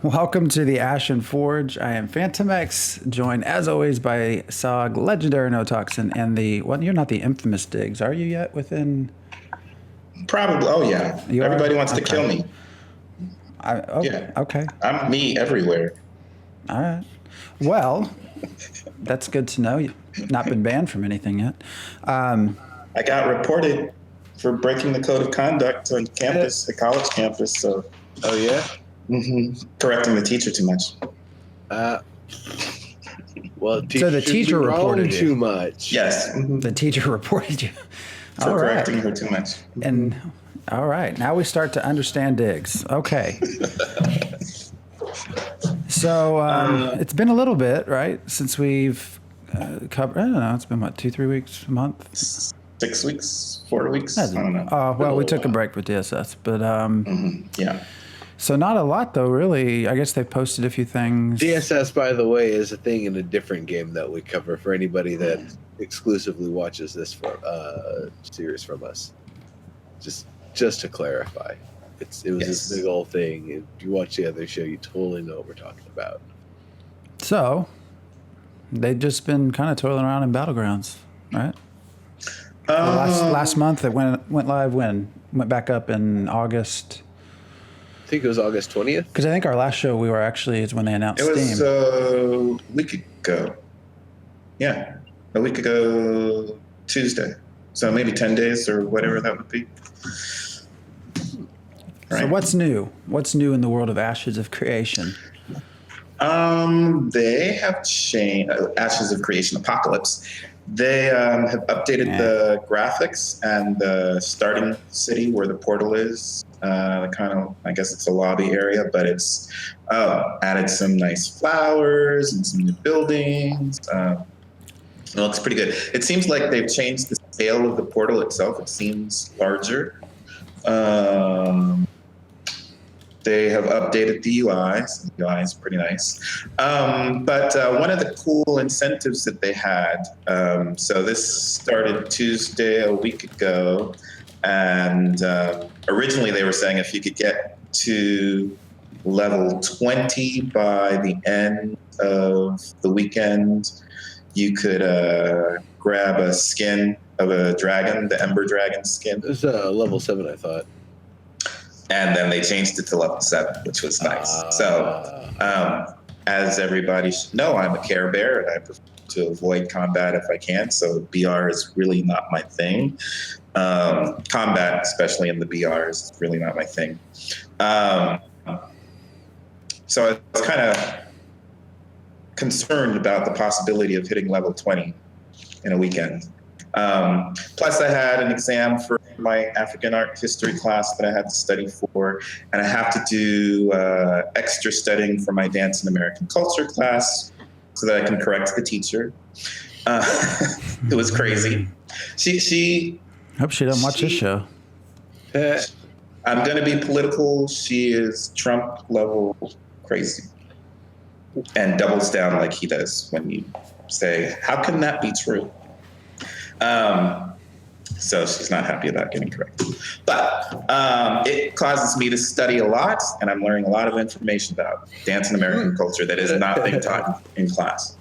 Welcome to the Ashen Forge. I am Phantom X, joined as always by Sog, Legendary Notoxin, and you're not the infamous Diggs, are you yet within? Probably. Oh, yeah. Everybody wants to kill me. Yeah. Okay. I'm me everywhere. All right. Well, that's good to know. You've not been banned from anything yet. I got reported for breaking the code of conduct on campus, the college campus. So. Oh, yeah? Correcting the teacher too much. Well, so the teacher reported you too much. Yes. The teacher reported you for correcting her too much. And all right, now we start to understand Diggs. Okay. So it's been a little bit, right, since we've covered. I don't know. It's been what, 2-3 weeks, a month, 6 weeks, 4 weeks. I don't know. Well, we took a break with DSS, but yeah. So not a lot, though, really. I guess they posted a few things. DSS, by the way, is a thing in a different game that we cover for anybody that exclusively watches this series from us. Just to clarify, it was this big old thing. If you watch the other show, you totally know what we're talking about. So they've just been kind of toiling around in Battlegrounds, right? Last month it went live. Went back up in August. I think it was August 20th. Because I think our last show is when they announced Steam. It was a week ago. Yeah, a week ago Tuesday. So maybe 10 days or whatever that would be. Right. So what's new? What's new in the world of Ashes of Creation? They have changed Ashes of Creation Apocalypse. They have updated the graphics and the starting city where the portal is. I guess it's a lobby area, but it's added some nice flowers and some new buildings. It looks pretty good. It seems like they've changed the scale of the portal itself. It seems larger. They have updated the UIs. The UI is pretty nice. But one of the cool incentives that they had, so this started Tuesday a week ago, and originally they were saying if you could get to level 20 by the end of the weekend, you could grab a skin of a dragon, the Ember Dragon skin. It was level 7, I thought. And then they changed it to level 7, which was nice. So, as everybody should know, I'm a Care Bear, and I prefer to avoid combat if I can. So BR is really not my thing. Combat, especially in the BR, is really not my thing. So I was kind of concerned about the possibility of hitting level 20 in a weekend. Plus, I had an exam for my African art history class that I had to study for, and I have to do extra studying for my dance and American culture class so that I can correct the teacher. It was crazy. She hope she doesn't watch this show. I'm going to be political. She is Trump level crazy and doubles down like he does when you say, how can that be true? So she's not happy about getting corrected. But it causes me to study a lot, and I'm learning a lot of information about dance and American culture that is not being taught in class.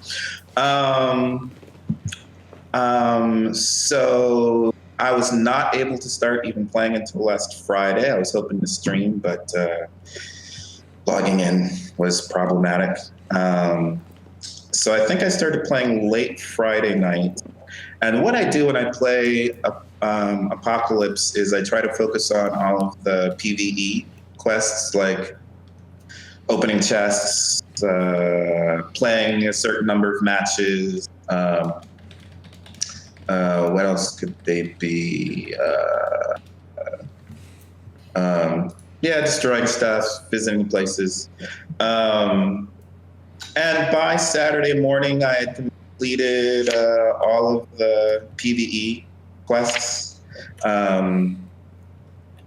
So I was not able to start even playing until last Friday. I was hoping to stream, but logging in was problematic. So I think I started playing late Friday night. And what I do when I play Apocalypse is I try to focus on all of the PvE quests, like opening chests, playing a certain number of matches. What else could they be? Destroying stuff, visiting places. And by Saturday morning, I had completed all of the PvE quests, and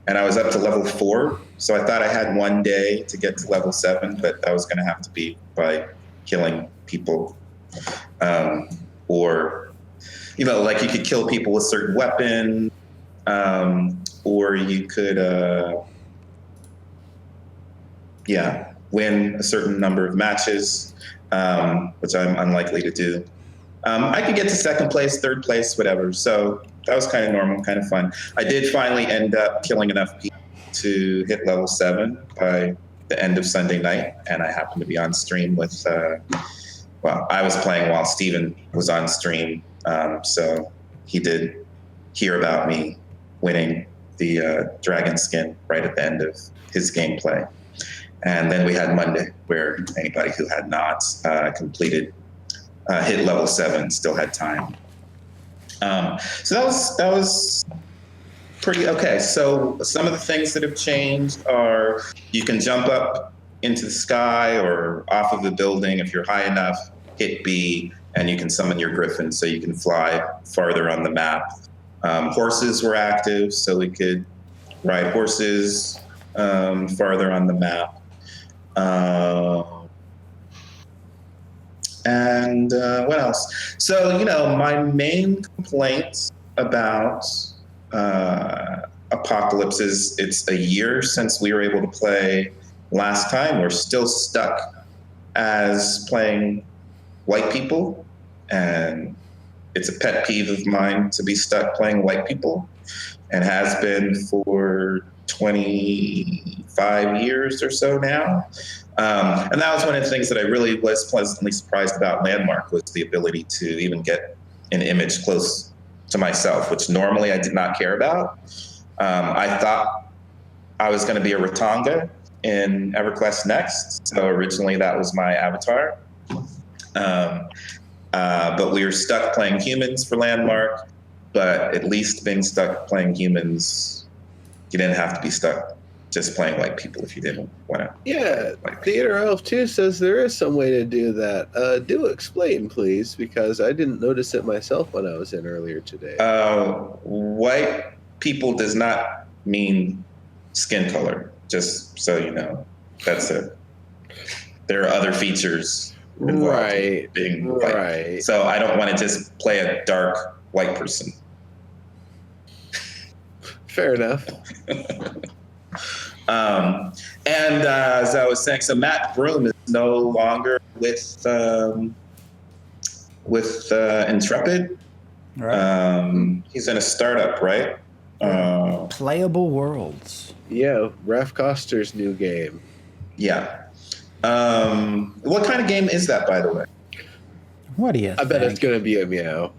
I was up to level 4. So I thought I had one day to get to level 7, but that was going to have to be by killing people, or like you could kill people with certain weapons, or you could win a certain number of matches, which I'm unlikely to do. I could get to second place, third place, whatever. So that was kind of normal, kind of fun. I did finally end up killing enough people to hit level 7 by the end of Sunday night, and I happened to be on stream with, I was playing while Steven was on stream, so he did hear about me winning the dragon skin right at the end of his gameplay. And then we had Monday, where anybody who had not completed hit level 7 still had time. So that was pretty okay. So some of the things that have changed are you can jump up into the sky or off of the building if you're high enough, hit B, and you can summon your griffin so you can fly farther on the map. Horses were active, so we could ride horses farther on the map. And what else? So, my main complaint about Apocalypse is it's a year since we were able to play last time. We're still stuck as playing white people, and it's a pet peeve of mine to be stuck playing white people, and has been for 25 years or so now. And that was one of the things that I really was pleasantly surprised about Landmark, was the ability to even get an image close to myself, which normally I did not care about. I thought I was going to be a Ratanga in EverQuest Next, so originally that was my avatar. But we were stuck playing humans for Landmark, but at least being stuck playing humans, you didn't have to be stuck just playing white people if you didn't want to. Yeah, Theater Elf 2 says there is some way to do that. Do explain, please, because I didn't notice it myself when I was in earlier today. White people does not mean skin color, just so you know. That's it. There are other features involved in being white. Right. So I don't want to just play a dark white person. Fair enough. And as I was saying, so Matt Broom is no longer with Intrepid. Right. He's in a startup, right? Playable Worlds. Yeah, Raph Koster's new game. Yeah. What kind of game is that, by the way? What do you think? I bet it's going to be a meow.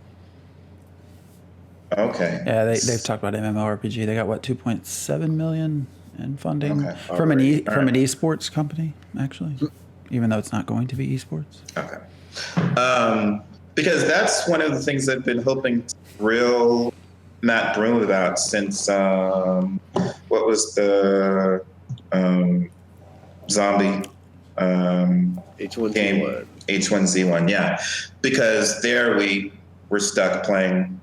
Okay. Yeah, they've talked about mmorpg. They got, 2.7 million in funding from an esports company, actually, even though it's not going to be esports. Okay. Because that's one of the things I've been hoping to grill Matt Broom about since, what was the zombie H1Z1. game? H1Z1, yeah. Because there we were stuck playing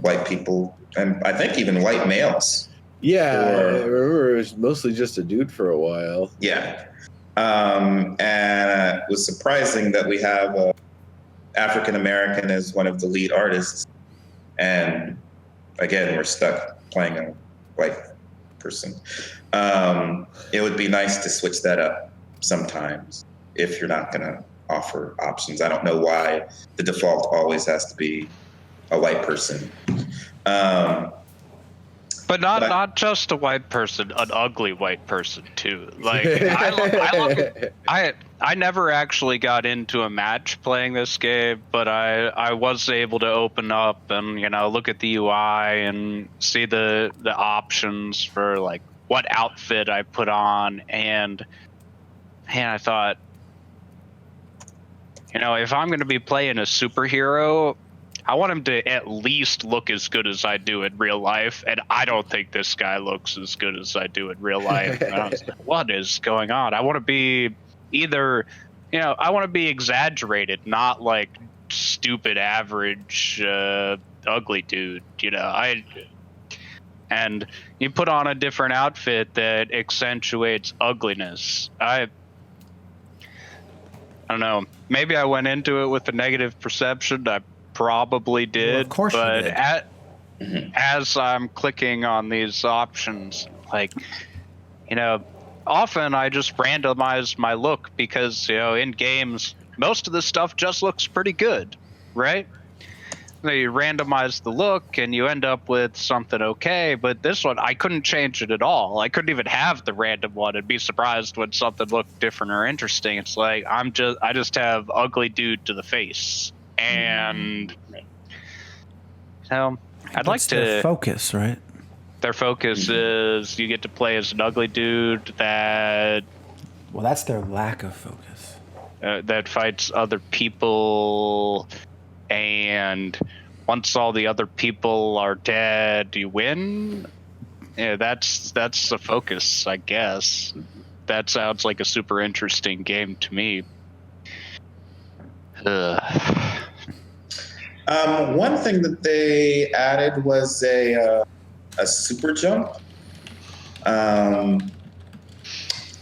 white people, and I think even white males. Yeah, I remember it was mostly just a dude for a while. Yeah. And it was surprising that we have African American as one of the lead artists. And again, we're stuck playing a white person. It would be nice to switch that up sometimes if you're not going to offer options. I don't know why the default always has to be a white person. But not just a white person, an ugly white person too. Like I never actually got into a match playing this game, but I was able to open up and look at the UI and see the options for like what outfit I put on, and I thought, if I'm going to be playing a superhero, I want him to at least look as good as I do in real life, and I don't think this guy looks as good as I do in real life. And I was like, what is going on? I want to be either, I want to be exaggerated, not like stupid, average, ugly dude. And you put on a different outfit that accentuates ugliness. I don't know. Maybe I went into it with a negative perception. I probably did, well, of course but you did. As I'm clicking on these options, like, often I just randomize my look because, in games, most of the stuff just looks pretty good, right? You randomize the look and you end up with something okay, but this one, I couldn't change it at all. I couldn't even have the random one and be surprised when something looked different or interesting. It's like, I just have ugly dude to the face. And, I'd like to... Their focus, right? Their focus is you get to play as an ugly dude that... Well, that's their lack of focus. That fights other people, and once all the other people are dead, you win. Yeah, that's the focus, I guess. That sounds like a super interesting game to me. One thing that they added was a super jump.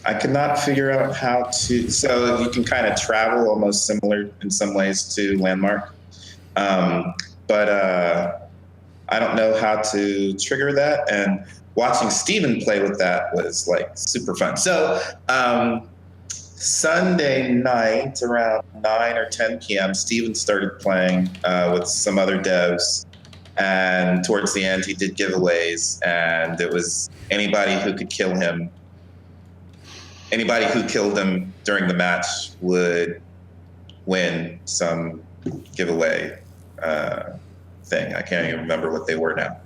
I could not figure out how to. So you can kind of travel almost similar in some ways to Landmark, but I don't know how to trigger that. And watching Steven play with that was like super fun. So Sunday night around 9 or 10 p.m., Steven started playing with some other devs. And towards the end, he did giveaways, and it was anybody who could kill him. Anybody who killed him during the match would win some giveaway thing. I can't even remember what they were now.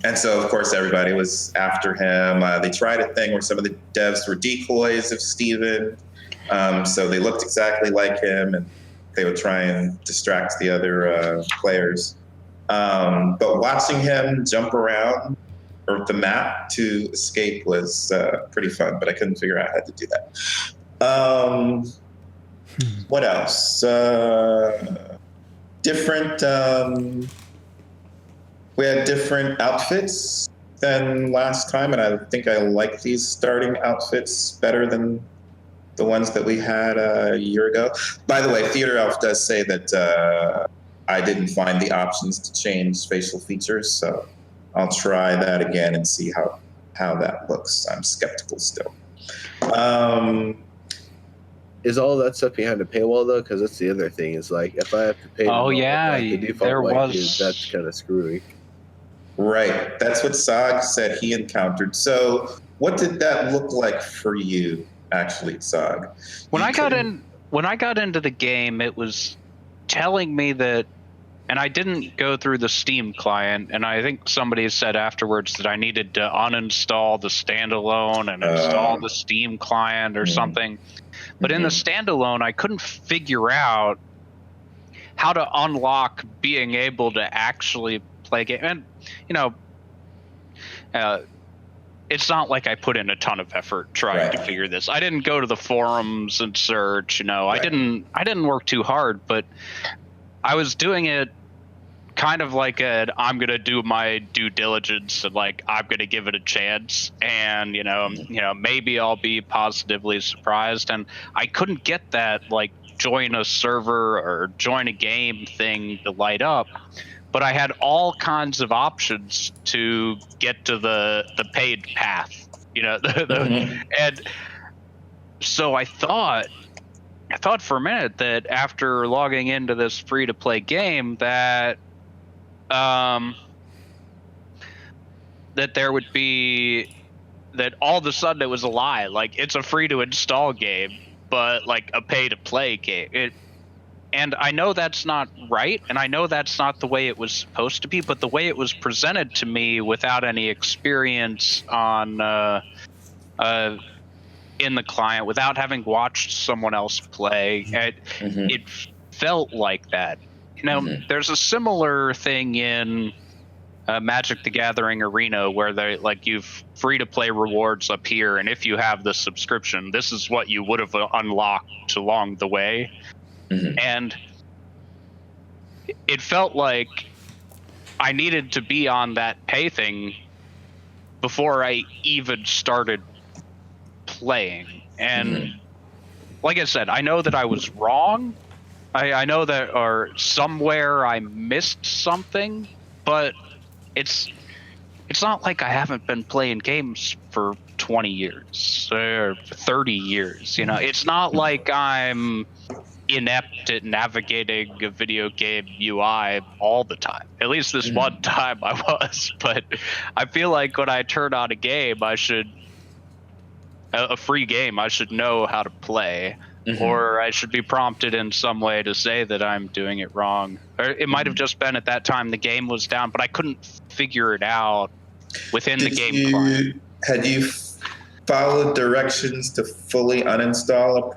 And so, of course, everybody was after him. They tried a thing where some of the devs were decoys of Steven. So they looked exactly like him, and they would try and distract the other players. But watching him jump around or the map to escape was pretty fun, but I couldn't figure out how to do that. What else? We had different outfits than last time, and I think I like these starting outfits better than the ones that we had a year ago. By the way, Theater Elf does say that I didn't find the options to change facial features, so I'll try that again and see how that looks. I'm skeptical still. Is all that stuff behind a paywall though? Because that's the other thing. Is like if I have to pay. The default there white was. Dude, that's kind of screwy. Right. That's what Sog said he encountered. So, what did that look like for you, actually, Sog? When I got into the game, it was telling me that. And I didn't go through the Steam client, and I think somebody said afterwards that I needed to uninstall the standalone and install the Steam client or something. But in the standalone, I couldn't figure out how to unlock being able to actually play a game. And, it's not like I put in a ton of effort trying to figure this. I didn't go to the forums and search, I didn't work too hard, but I was doing it kind of like I'm going to do my due diligence and like I'm going to give it a chance and maybe I'll be positively surprised. And I couldn't get that like join a server or join a game thing to light up, but I had all kinds of options to get to the paid path, and so I thought for a minute that after logging into this free-to-play game that there would be that all of a sudden it was a lie. Like it's a free-to-install game, but like a pay-to-play game. And I know that's not right, and I know that's not the way it was supposed to be, but the way it was presented to me without any experience on in the client, without having watched someone else play, it felt like that. There's a similar thing in Magic the Gathering Arena where they like you've free-to-play rewards up here, and if you have the subscription, this is what you would have unlocked along the way. And it felt like I needed to be on that pay thing before I even started playing. And like I said, I know that I was wrong. I know that or somewhere I missed something, but it's not like I haven't been playing games for 20 years or 30 years. You know, it's not like I'm inept at navigating a video game UI all the time. At least this one time I was. But I feel like when I turn on a game, a free game, I should know how to play. Or I should be prompted in some way to say that I'm doing it wrong. Or it might have just been at that time the game was down, but I couldn't figure it out within the game client. Had you followed directions to fully uninstall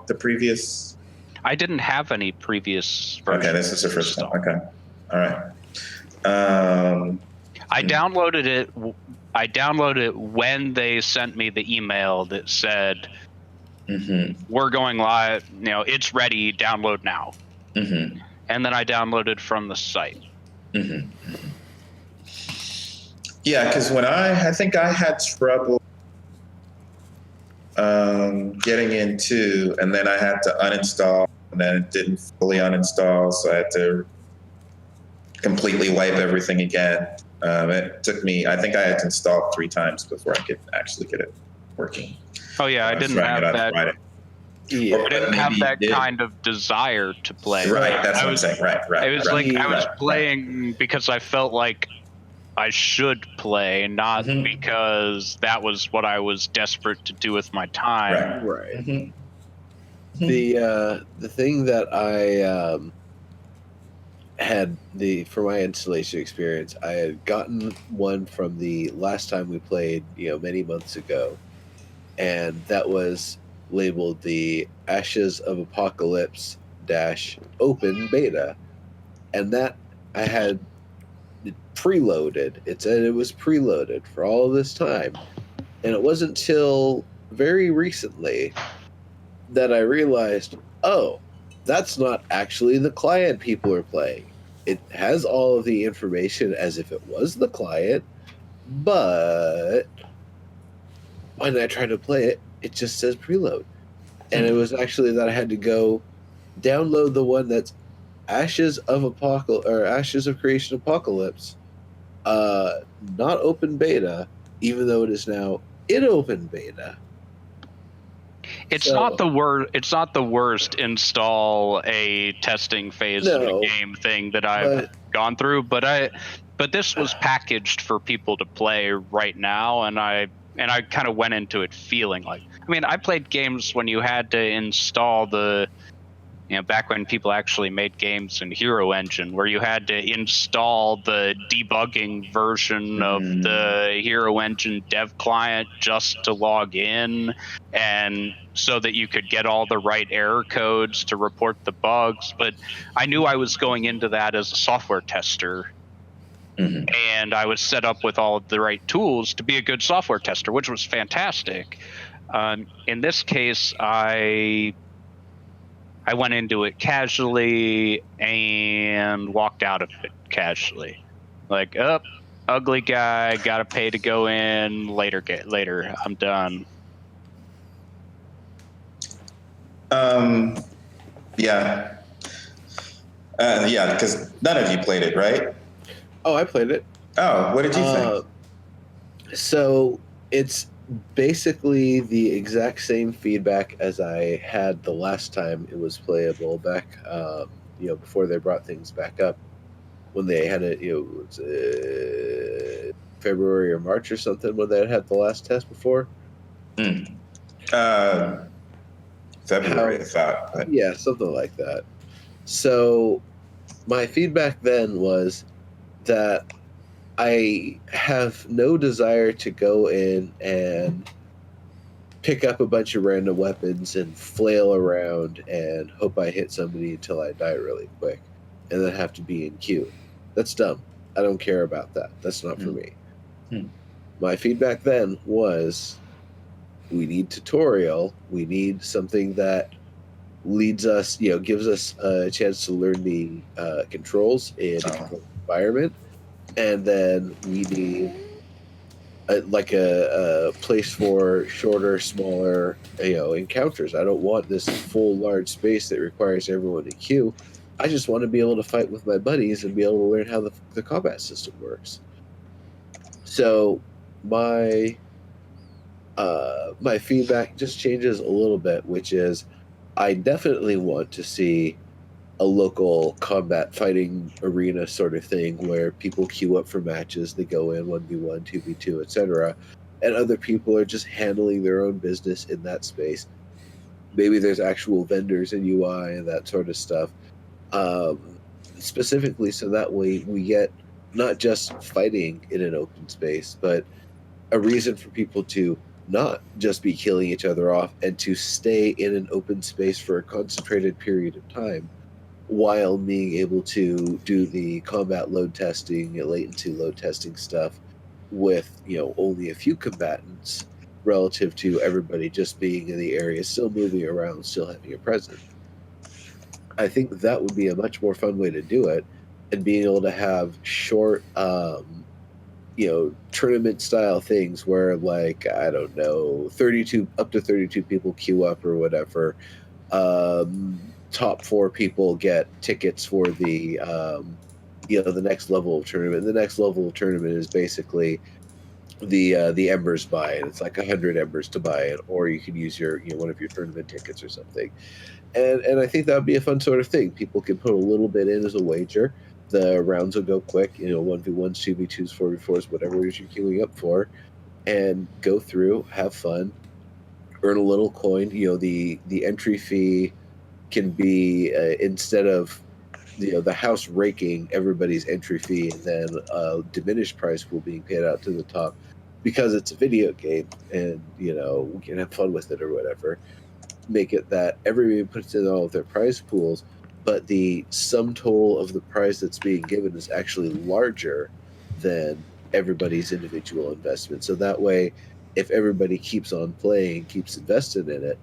the previous? I didn't have any previous versions. Okay, this is the first one. Okay, all right. I downloaded it. I downloaded it when they sent me the email that said, "We're going live. You know, it's ready. Download now." And then I downloaded from the site. Yeah, because when I think I had trouble getting into, and then I had to uninstall, and then it didn't fully uninstall, so I had to completely wipe everything again. It took me, I think I had to install 3 times before I could actually get it working. Oh yeah, I didn't have that. Yeah, I didn't have that kind of desire to play. Right, that's what I'm saying. Right. It was like I was playing because I felt like I should play, not because that was what I was desperate to do with my time. Right. The thing that I had for my installation experience, I had gotten one from the last time we played, many months ago, and that was labeled the Ashes of Apocalypse - open beta, and that I had preloaded. It said it was preloaded for all this time, and it wasn't until very recently that I realized, oh, that's not actually the client people are playing. It has all of the information as if it was the client, but when I tried to play it, it just says preload. And it was actually that I had to go download the one that's Ashes of Creation Apocalypse, not open beta, even though it is now in open beta. It's not the worst install a testing phase of a game thing that I've gone through, but this was packaged for people to play right now, and I kind of went into it feeling like, I played games when you had to install back when people actually made games in Hero Engine, where you had to install the debugging version of the Hero Engine dev client just to log in, and so that you could get all the right error codes to report the bugs. But I knew I was going into that as a software tester, and I was set up with all of the right tools to be a good software tester, which was fantastic. In this case, I went into it casually and walked out of it casually. Like, ugly guy, gotta pay to go in, later, I'm done. Yeah, because none of you played it, right? Oh, I played it. Oh, what did you think? So it's basically the exact same feedback as I had the last time it was playable back, before they brought things back up, when they had it, February or March or something, when they had the last test before. February, I thought. But... Yeah, something like that. So my feedback then was that I have no desire to go in and pick up a bunch of random weapons and flail around and hope I hit somebody until I die really quick and then have to be in queue. That's dumb. I don't care about that. That's not for me. My feedback then was, we need tutorial. We need something that leads us, gives us a chance to learn the controls in the environment. And then we need a place for shorter, smaller, encounters. I don't want this full, large space that requires everyone to queue. I just want to be able to fight with my buddies and be able to learn how the combat system works. So my my feedback just changes a little bit, which is I definitely want to see a local combat fighting arena sort of thing where people queue up for matches, they go in 1v1, 2v2, etc. And other people are just handling their own business in that space. Maybe there's actual vendors in UI and that sort of stuff. Specifically, so that way we get not just fighting in an open space, but a reason for people to not just be killing each other off and to stay in an open space for a concentrated period of time while being able to do the combat load testing, latency load testing stuff with, only a few combatants relative to everybody just being in the area, still moving around, still having a presence. I think that would be a much more fun way to do it, and being able to have short, tournament style things where, like, I don't know, 32 up to 32 people queue up or whatever. Top 4 people get tickets for the the next level of tournament. The next level of tournament is basically the embers buy it. It's like 100 embers to buy it, or you can use your one of your tournament tickets or something. And I think that would be a fun sort of thing. People can put a little bit in as a wager. The rounds will go quick, 1v1s, 2v2s, 4v4s, whatever it is you're queuing up for, and go through, have fun, earn a little coin. The entry fee can be instead of the house raking everybody's entry fee and then a diminished price pool being paid out to the top, because it's a video game and we can have fun with it or whatever. Make it that everybody puts in all of their prize pools, but the sum total of the prize that's being given is actually larger than everybody's individual investment. So that way, if everybody keeps on playing, keeps invested in it,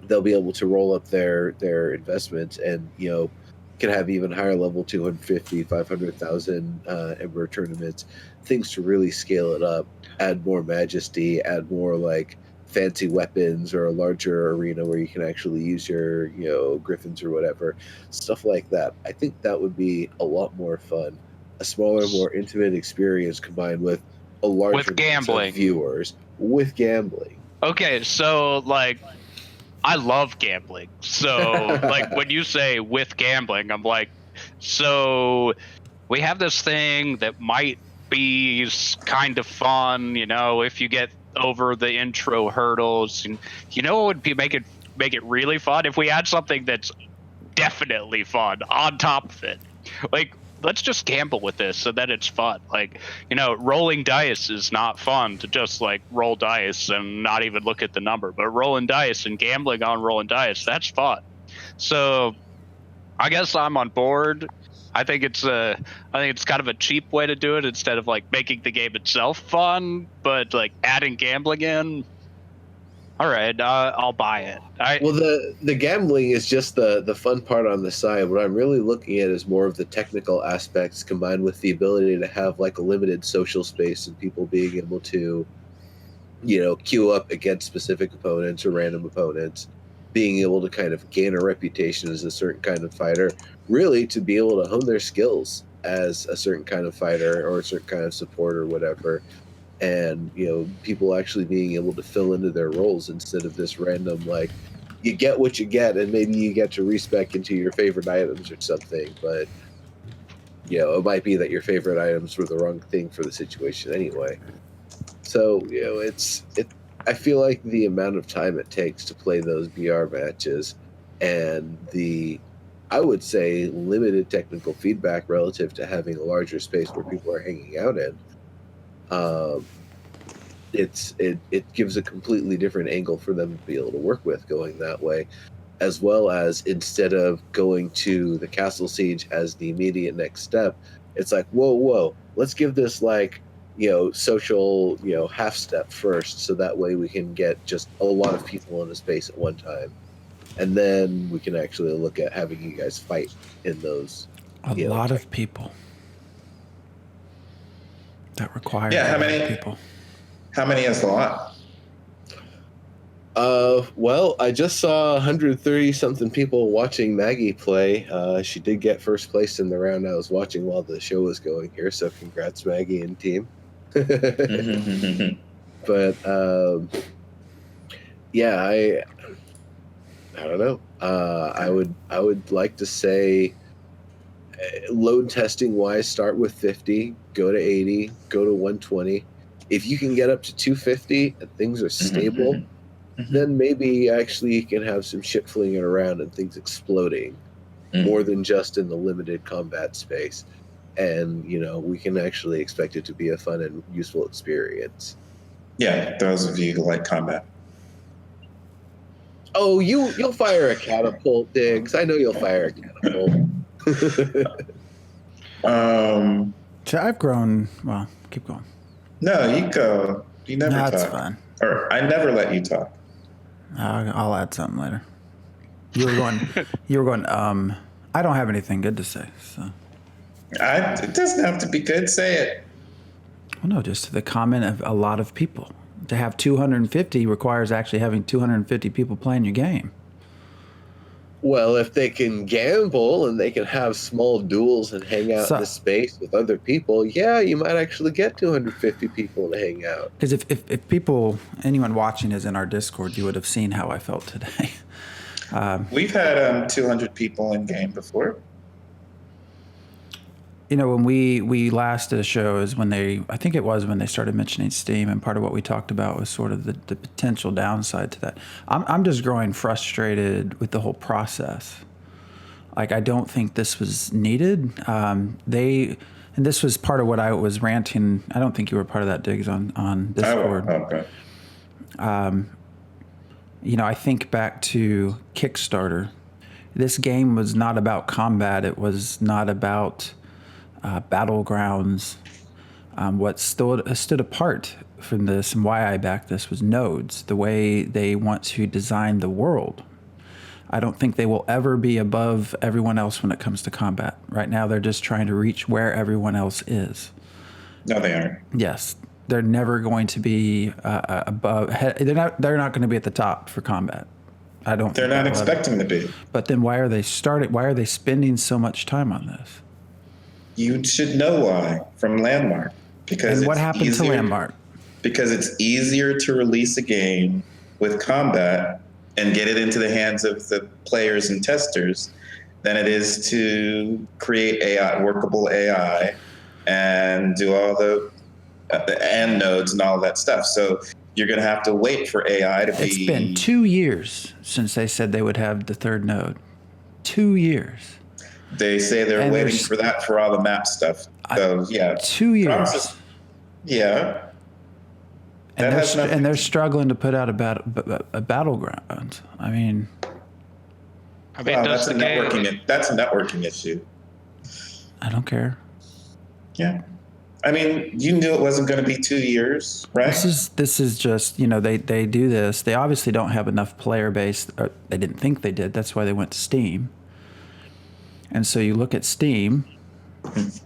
they'll be able to roll up their investments and can have even higher level 250, 500,000 Ember tournaments, things to really scale it up, add more majesty, add more like fancy weapons, or a larger arena where you can actually use your griffins or whatever, stuff like that. I think that would be a lot more fun, a smaller, more intimate experience combined with a larger gambling. of viewers with gambling. Okay, so like I love gambling. So like when you say with gambling, I'm like, so we have this thing that might be kind of fun, if you get over the intro hurdles, and what would be make it really fun if we had something that's definitely fun on top of it. Like, let's just gamble with this so that it's fun. Like, rolling dice is not fun to just like roll dice and not even look at the number, but rolling dice and gambling on rolling dice, that's fun. So I guess I'm on board. I think it's kind of a cheap way to do it instead of like making the game itself fun, but like adding gambling in. All right, I'll buy it. Well, the gambling is just the fun part on the side. What I'm really looking at is more of the technical aspects combined with the ability to have like a limited social space and people being able to, queue up against specific opponents or random opponents, being able to kind of gain a reputation as a certain kind of fighter, really to be able to hone their skills as a certain kind of fighter or a certain kind of support or whatever. And people actually being able to fill into their roles instead of this random, like, you get what you get and maybe you get to respec into your favorite items or something, but it might be that your favorite items were the wrong thing for the situation anyway. So I feel like the amount of time it takes to play those VR matches and the, I would say, limited technical feedback relative to having a larger space where people are hanging out in, it gives a completely different angle for them to be able to work with going that way, as well as instead of going to the castle siege as the immediate next step, it's like, whoa, let's give this like social half step first, so that way we can get just a lot of people in a space at one time, and then we can actually look at having you guys fight in those a lot of people. That requires how many people. How many is a lot? Well, I just saw 130 something people watching Maggie play. She did get first place in the round I was watching while the show was going here, so congrats, Maggie and team. But yeah, I don't know. I would like to say, load testing wise, start with 50, go to 80, go to 120. If you can get up to 250 and things are stable, then maybe actually you can have some shit flinging around and things exploding more than just in the limited combat space. And, we can actually expect it to be a fun and useful experience. Yeah, those of you who like combat. Oh, you'll fire a catapult, Diggs. I know you'll fire a catapult. So I've grown. Well, keep going. No, you go. You never talk. That's fine. Or I never let you talk. I'll add something later. You were going. I don't have anything good to say. So. It doesn't have to be good. Say it. Well, no, just the comment of a lot of people. To have 250 requires actually having 250 people playing your game. Well, if they can gamble and they can have small duels and hang out in the space with other people, yeah, you might actually get 250 people to hang out. Because if people, anyone watching is in our Discord, you would have seen how I felt today. We've had 200 people in game before. When we last did a show is when I think it was when they started mentioning Steam, and part of what we talked about was sort of the potential downside to that. I'm just growing frustrated with the whole process. Like, I don't think this was needed. And this was part of what I was ranting. I don't think you were part of that, Diggs, on Discord. Oh, okay. I think back to Kickstarter. This game was not about combat. It was not about battlegrounds. What stood apart from this and why I backed this was nodes, the way they want to design the world. I don't think they will ever be above everyone else when it comes to combat. Right now, they're just trying to reach where everyone else is. No, they aren't. Yes, they're never going to be above. They're not going to be at the top for combat. I don't. They're not expecting to be. But then why are they spending so much time on this? You should know why from Landmark. And what happened to Landmark? Because it's easier to release a game with combat and get it into the hands of the players and testers than it is to create workable AI, and do all the and nodes and all that stuff. So you're going to have to wait for AI to be... It's been 2 years since they said they would have the third node. 2 years. They say they're waiting for that for all the map stuff. So, yeah. 2 years. Yeah. And they're struggling to put out a battleground. I mean, that's a networking issue. I don't care. Yeah. I mean, you knew it wasn't going to be 2 years, right? This is just, they do this. They obviously don't have enough player base. Or they didn't think they did. That's why they went to Steam. And so you look at Steam,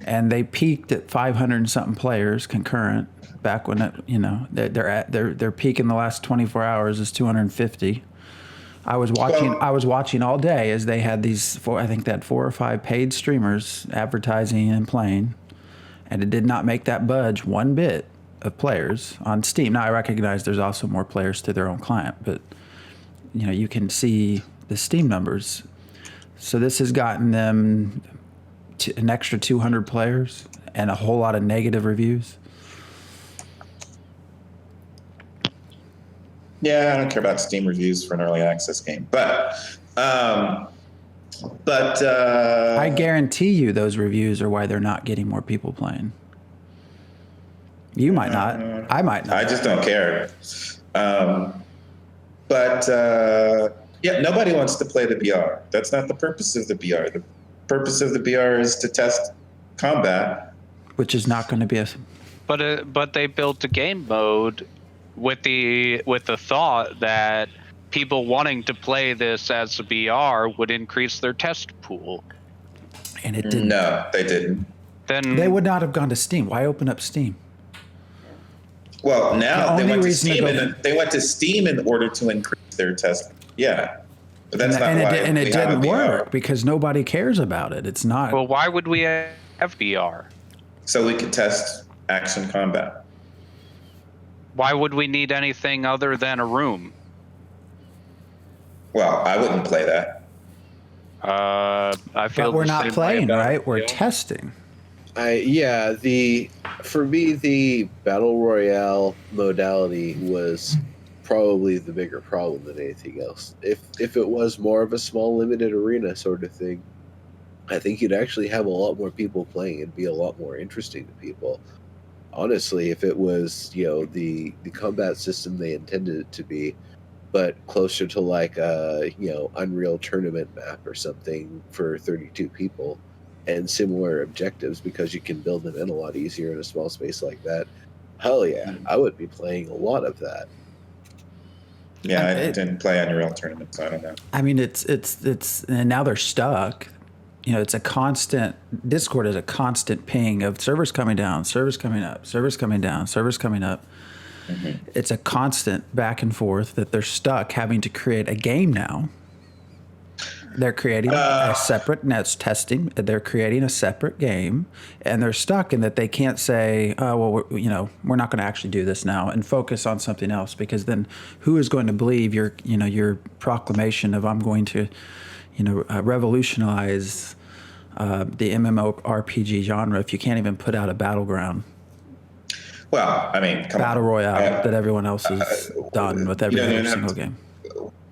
and they peaked at 500 and something players concurrent back when their peak in the last 24 hours is 250. I was watching all day as they had I think they had 4 or 5 paid streamers advertising and playing, and it did not make that budge one bit of players on Steam. Now I recognize there's also more players to their own client, but you can see the Steam numbers. So this has gotten them an extra 200 players and a whole lot of negative reviews. Yeah, I don't care about Steam reviews for an early access game, but I guarantee you those reviews are why they're not getting more people playing. You might not. I might not. I just don't care. Yeah, nobody wants to play the BR. That's not the purpose of the BR. The purpose of the BR is to test combat, which is not going to be a. But they built a game mode with the thought that people wanting to play this as a BR would increase their test pool. And it didn't. No, they didn't. Then they would not have gone to Steam. Why open up Steam? Well, now they went to Steam in order to increase their test. Yeah, but that's not why. And it didn't work because nobody cares about it. It's not. Well, why would we have BR? So we could test action combat. Why would we need anything other than a room? Well, I wouldn't play that. I feel But we're the not same way playing, about right? it. We're Yeah. testing. For me, the battle royale modality was probably the bigger problem than anything else. If it was more of a small limited arena sort of thing, I think you'd actually have a lot more people playing. It'd be a lot more interesting to people. Honestly, if it was, the combat system they intended it to be, but closer to like a, Unreal Tournament map or something for 32 people and similar objectives, because you can build them in a lot easier in a small space like that. Hell yeah, I would be playing a lot of that. Yeah, I It- didn't play Unreal Tournament, so I don't know. I mean, it's, and now they're stuck. It's a constant. Discord is a constant ping of servers coming down, servers coming up, servers coming down, servers coming up. It's a constant back and forth that they're stuck having to create a game now. They're creating a separate, now it's testing. They're creating a separate game, and they're stuck in that they can't say, "Oh, well, we're not going to actually do this now," and focus on something else, because then who is going to believe your proclamation of "I'm going to, revolutionize the mmorpg genre" if you can't even put out a battleground Well, I mean, come battle on. royale that everyone else has done with every don't other even have single to- game?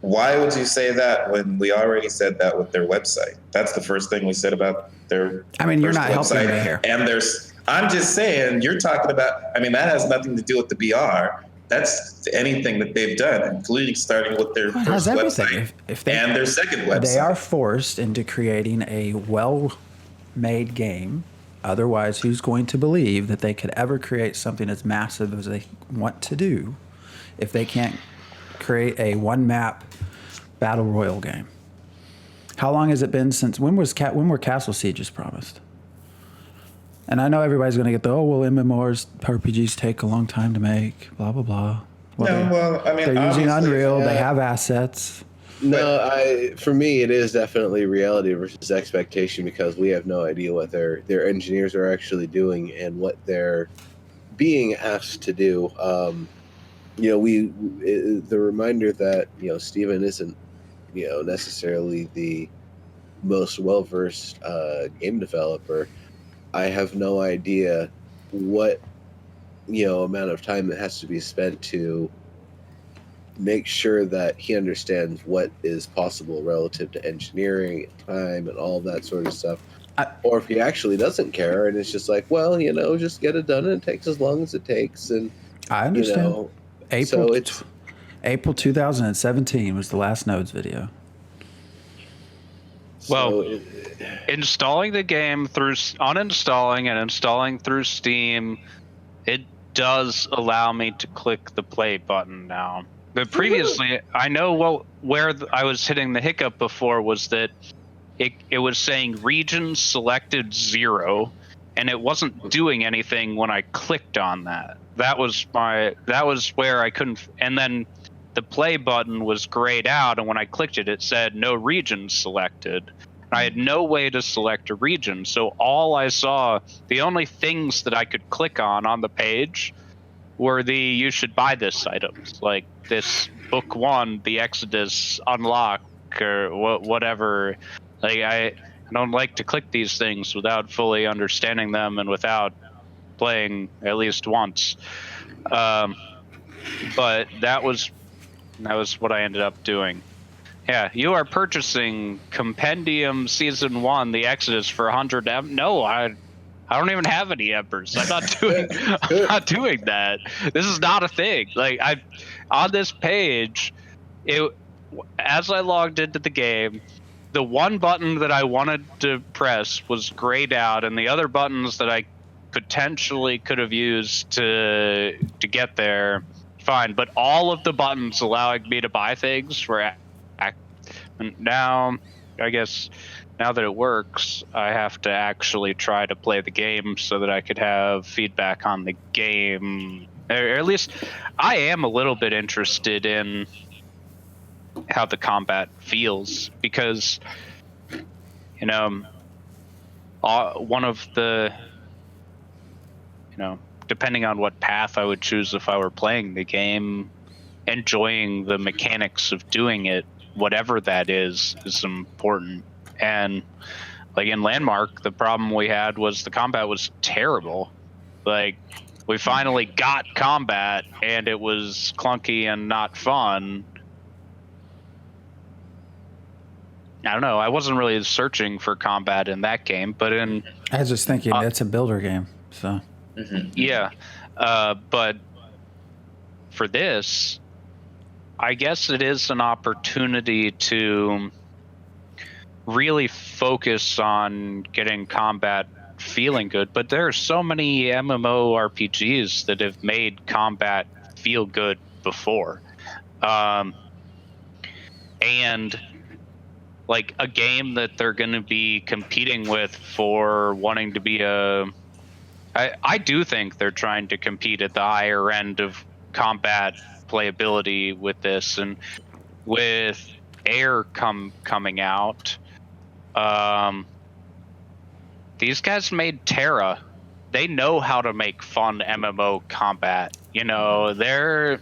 Why would you say that when we already said that with their website? That's the first thing we said about their. I mean, you're first not helping website. me here. And I'm just saying, you're talking about. I mean, that has nothing to do with the BR. That's anything that they've done, including starting with their Well, it first has everything. website If they, and their second website. they are forced into creating a well-made game. Otherwise, who's going to believe that they could ever create something as massive as they want to do if they can't create a one-map battle royal game? How long has it been since? When were Castle Sieges promised? And I know everybody's going to get the MMOs, RPGs take a long time to make, blah blah blah. I mean, they're using obviously, Unreal. They have assets. No, for me, it is definitely reality versus expectation, because we have no idea what their engineers are actually doing and what they're being asked to do. The reminder that Steven isn't necessarily the most well-versed game developer. I have no idea what amount of time it has to be spent to make sure that he understands what is possible relative to engineering, time, and all that sort of stuff. Or if he actually doesn't care and it's just like, well, just get it done and it takes as long as it takes. And I understand. April 2017 was the last Nodes video. Installing the game through uninstalling and installing through Steam, it does allow me to click the play button now. But previously, I know I was hitting the hiccup before was that it was saying region selected 0, and it wasn't doing anything when I clicked on that. That was where I couldn't. And then the play button was grayed out, and when I clicked it, it said no region selected. I had no way to select a region, so all I saw, the only things that I could click on the page were you should buy this items, like this book 1, the Exodus unlock, or whatever. Like I don't like to click these things without fully understanding them and without playing at least once. But that was what I ended up doing. Yeah, you are purchasing Compendium Season 1, the Exodus, for 100 No, I don't even have any embers. I'm not doing that. This is not a thing. Like on this page, as I logged into the game, the one button that I wanted to press was grayed out, and the other buttons that I potentially could have used to get there, fine. But all of the buttons allowing me to buy things were and now, I guess, now that it works, I have to actually try to play the game so that I could have feedback on the game. Or at least, I am a little bit interested in how the combat feels, because, one of the, depending on what path I would choose if I were playing the game, enjoying the mechanics of doing it, whatever that is important. And like in Landmark, the problem we had was the combat was terrible. Like, we finally got combat, and it was clunky and not fun. I don't know. I wasn't really searching for combat in that game, but in... I was just thinking, it's a builder game, so... Yeah. But for this, I guess it is an opportunity to really focus on getting combat feeling good. But there are so many MMORPGs that have made combat feel good before. And like a game that they're going to be competing with for wanting to be a... I do think they're trying to compete at the higher end of combat playability with this, and with Air coming out, these guys made Terra. They know how to make fun MMO combat. You know, they're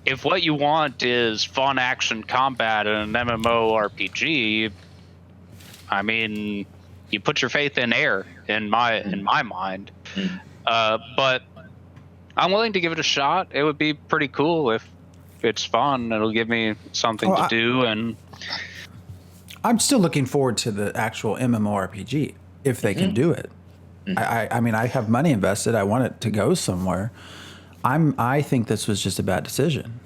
if what you want is fun action combat in an MMORPG, I mean, you put your faith in Air in my mind. But I'm willing to give it a shot. It would be pretty cool if it's fun. It'll give me something to do, and I'm still looking forward to the actual MMORPG if they can do it. I mean, I have money invested. I want it to go somewhere. I think this was just a bad decision.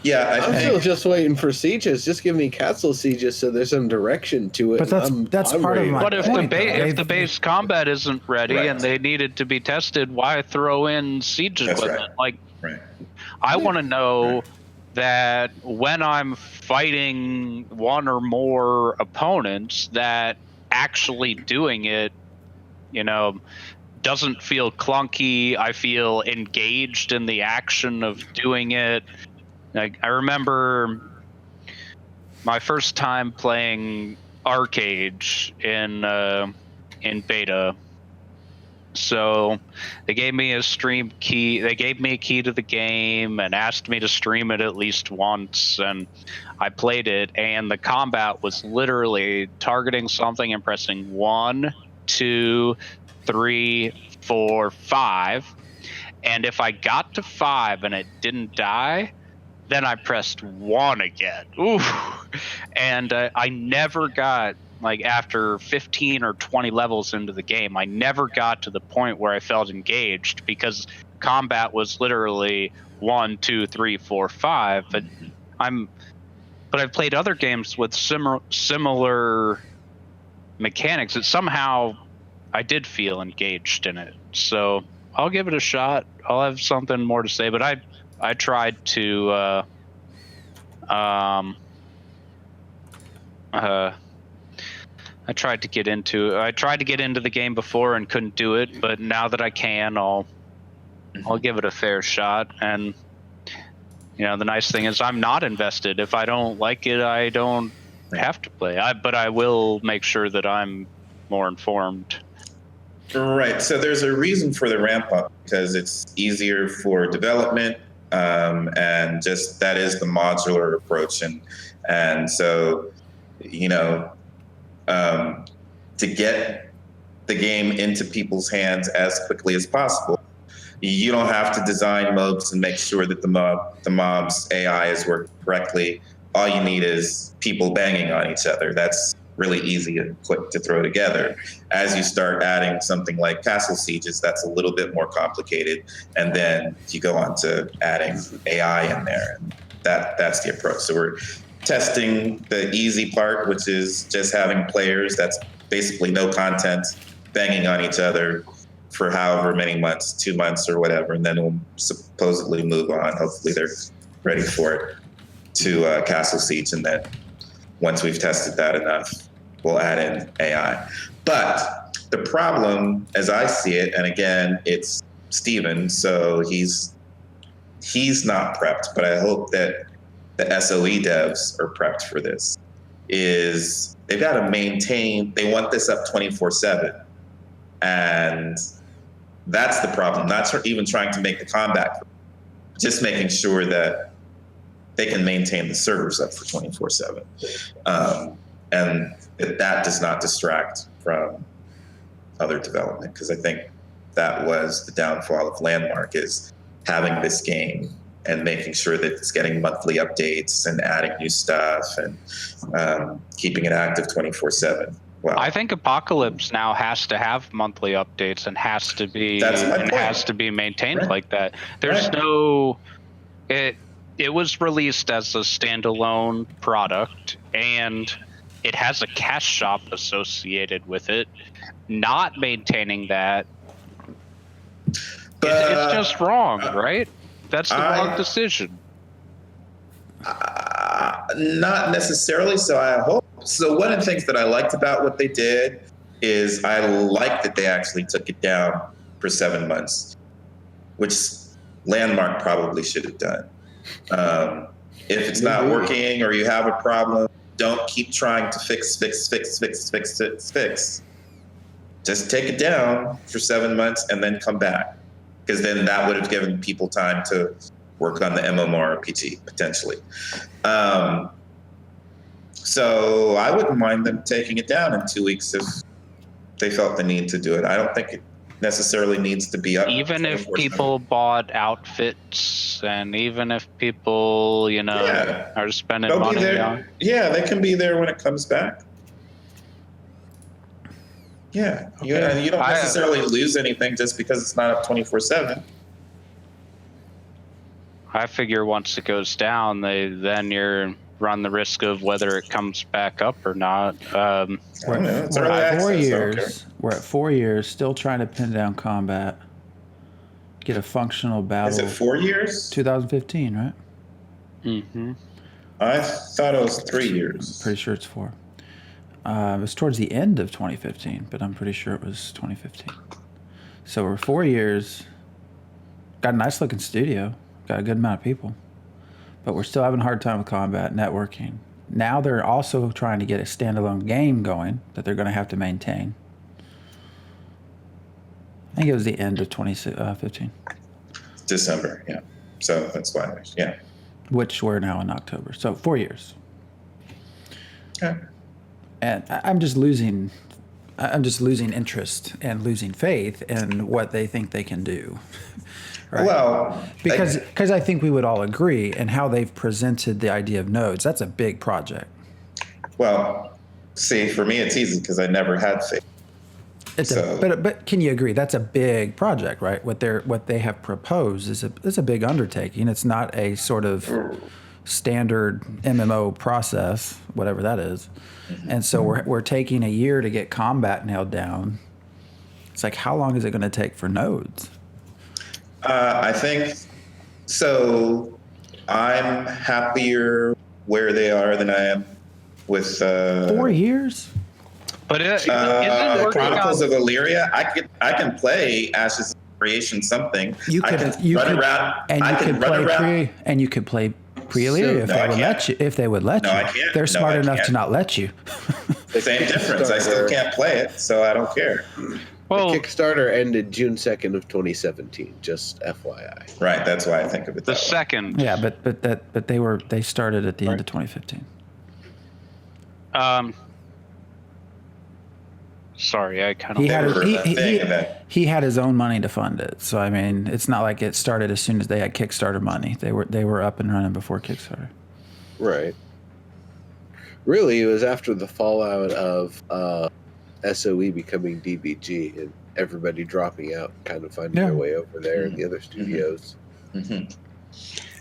Yeah, I'm still just waiting for Sieges. Just give me Castle Sieges so there's some direction to it. But that's part of my But if point. if the base combat isn't ready and they needed to be tested, why throw in siege equipment? Like, I want to know that when I'm fighting one or more opponents, that actually doing it, you know, doesn't feel clunky. I feel engaged in the action of doing it. Like, I remember my first time playing Arcade in beta. So they gave me a stream key. They gave me a key to the game and asked me to stream it at least once. And I played it, and the combat was literally targeting something and pressing 1, 2, 3, 4, 5. And if I got to 5 and it didn't die, then I pressed 1 again. Ooh. And I never got, like, after 15 or 20 levels into the game, I never got to the point where I felt engaged, because combat was literally 1, 2, 3, 4, 5. But I've played other games with similar mechanics that somehow I did feel engaged in it. So I'll give it a shot. I'll have something more to say, but I tried to I tried to get into the game before and couldn't do it, but now that I can, I'll give it a fair shot. And you know, the nice thing is I'm not invested. If I don't like it, I don't have to play. But I will make sure that I'm more informed. Right. So there's a reason for the ramp up, because it's easier for development, and just that is the modular approach, and so, you know, to get the game into people's hands as quickly as possible, you don't have to design mobs and make sure that the mob's AI is working correctly. All you need is people banging on each other. That's really easy and quick to throw together. As you start adding something like Castle Sieges, that's a little bit more complicated, and then you go on to adding AI in there, and that's the approach. So we're testing the easy part, which is just having players that's basically no content banging on each other for however many months, 2 months or whatever, and then we'll supposedly move on. Hopefully they're ready for it to Castle Siege, and then once we've tested that enough, we'll add in AI. But the problem, as I see it, and again, it's Steven, so he's not prepped, but I hope that the SOE devs are prepped for this, is they've got to maintain, they want this up 24/7. And That's the problem. Not even trying to make the combat, just making sure that they can maintain the servers up for 24/7, and that does not distract from other development, because I think that was the downfall of Landmark, is having this game and making sure that it's getting monthly updates and adding new stuff and keeping it active 24/7. Well, I think Apocalypse now has to have monthly updates and has to be maintained Right. like that. There's Right. no it was released as a standalone product and it has a cash shop associated with it. Not maintaining that, it's just wrong, right? That's the wrong decision. Not necessarily. So I hope. So one of the things that I liked about what they did is I liked that they actually took it down for 7 months, which Landmark probably should have done. If it's not working or you have a problem, don't keep trying to fix. Just take it down for 7 months and then come back, because then that would have given people time to work on the mmorpg potentially. So I wouldn't mind them taking it down in 2 weeks if they felt the need to do it. I don't think it necessarily needs to be up. Even if people bought outfits and even if people, are spending money on. Yeah, they can be there when it comes back. Yeah, okay. You don't necessarily lose anything just because it's not up 24/7. I figure once it goes down, then you're run the risk of whether it comes back up or not. We're at 4 years. We're at 4 years, still trying to pin down combat. Get a functional battle. Is it 4 years? 2015, right? Mm-hmm. I thought it was 3 years. I'm pretty sure it's 4. It was towards the end of 2015, but I'm pretty sure it was 2015. So we're 4 years. Got a nice looking studio. Got a good amount of people. But we're still having a hard time with combat, networking. Now they're also trying to get a standalone game going that they're going to have to maintain. I think it was the end of 2015. December, yeah. So that's why, yeah. Which we're now in October. So 4 years. Okay. And I'm just losing interest and losing faith in what they think they can do. Right? Well, because I think we would all agree in how they've presented the idea of nodes. That's a big project. Well, see, for me, it's easy because I never had faith. But can you agree that's a big project, right? What they have proposed is a big undertaking. It's not a sort of standard MMO process, whatever that is. Mm-hmm. And so we're taking a year to get combat nailed down. It's like, how long is it going to take for nodes? I think so. I'm happier where they are than I am with 4 years. But isn't Chronicles of Illyria. I can play Ashes of Creation something. You could run around and you could play pre-Illyria if they would let you. I can't. They're smart enough to not let you. The same difference. I still can't play it, so I don't care. Well, the Kickstarter ended June 2nd of 2017. Just FYI. Right. That's why I think of it. The second. Yeah, but they started at the end of 2015. Sorry, I kind of. He had his own money to fund it, so I mean, it's not like it started as soon as they had Kickstarter money. They were up and running before Kickstarter. Right. Really, it was after the fallout of SOE becoming DBG and everybody dropping out, kind of finding their way over there in the other studios. Mm-hmm.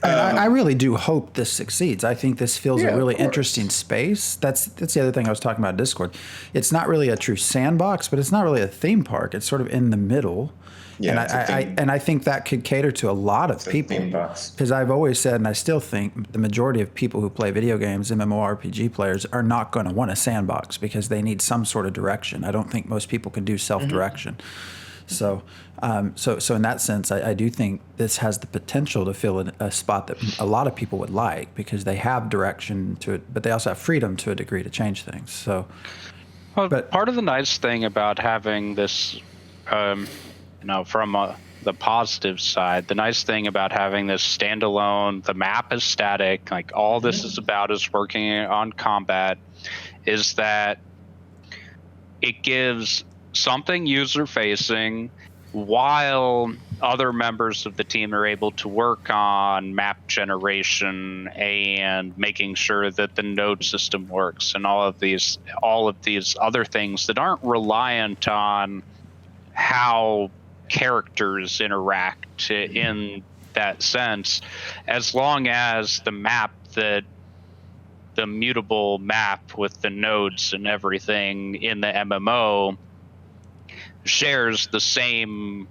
I really do hope this succeeds. I think this feels a really interesting space. That's the other thing I was talking about in Discord. It's not really a true sandbox, but it's not really a theme park. It's sort of in the middle. Yeah, and I think that could cater to a lot of people. Because I've always said, and I still think, the majority of people who play video games, MMORPG players, are not going to want a sandbox because they need some sort of direction. I don't think most people can do self-direction. So in that sense, I do think this has the potential to fill a spot that a lot of people would like because they have direction to it, but they also have freedom to a degree to change things. So, but part of the nice thing about having this from the positive side, the nice thing about having this standalone, the map is static, like all this is about is working on combat, is that it gives something user facing while other members of the team are able to work on map generation and making sure that the node system works and all of these other things that aren't reliant on how characters interact in that sense, as long as the map, the mutable map with the nodes and everything in the MMO shares the same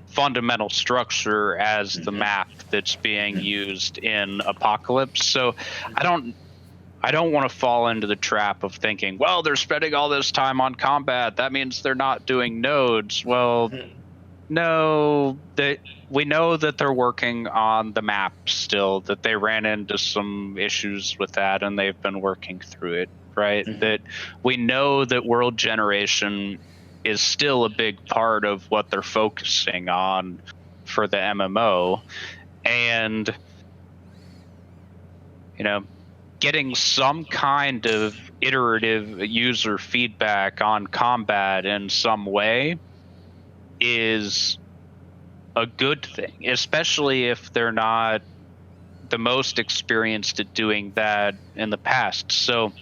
fundamental structure as the map that's being used in Apocalypse. So I don't want to fall into the trap of thinking, well, they're spending all this time on combat, that means they're not doing nodes. Well, no, we know that they're working on the map still, that they ran into some issues with that and they've been working through it, right? That we know that world generation is still a big part of what they're focusing on for the MMO. And, getting some kind of iterative user feedback on combat in some way is a good thing, especially if they're not the most experienced at doing that in the past. So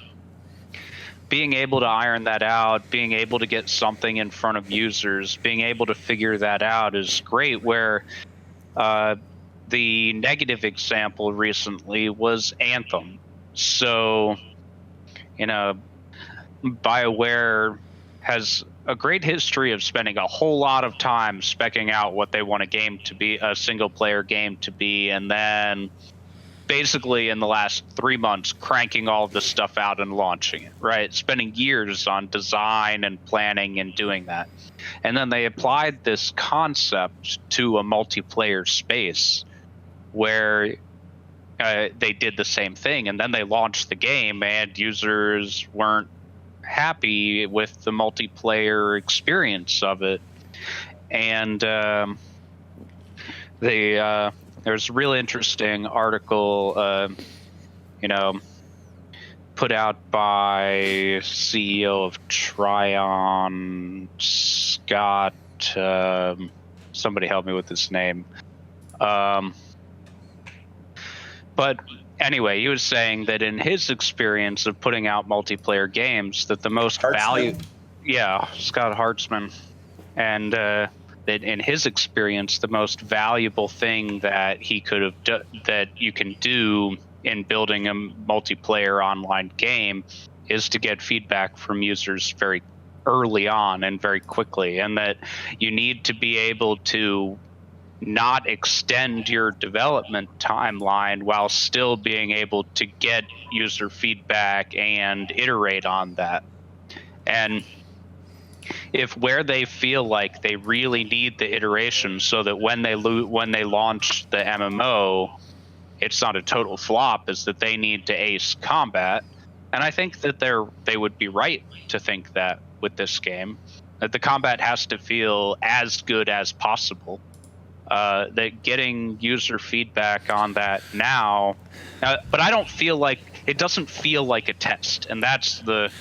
being able to iron that out, being able to get something in front of users, being able to figure that out is great. Where the negative example recently was Anthem. So, BioWare has a great history of spending a whole lot of time speccing out what they want a game to be, a single player game to be, and then basically in the last 3 months cranking all of this stuff out and launching it, right? Spending years on design and planning and doing that. And then they applied this concept to a multiplayer space where they did the same thing, and then they launched the game and users weren't happy with the multiplayer experience of it. And there's a really interesting article put out by CEO of Tryon, Scott, somebody help me with his name, but anyway, he was saying that in his experience of putting out multiplayer games, that the most value, Scott Hartzman, and that in his experience, the most valuable thing that he could have that you can do in building a multiplayer online game is to get feedback from users very early on and very quickly, and that you need to be able to not extend your development timeline while still being able to get user feedback and iterate on that. And if where they feel like they really need the iteration so that when they launch the MMO, it's not a total flop, is that they need to ace combat. And I think that they would be right to think that with this game, that the combat has to feel as good as possible. That getting user feedback on that now, but I don't feel like it doesn't feel like a test, and that's the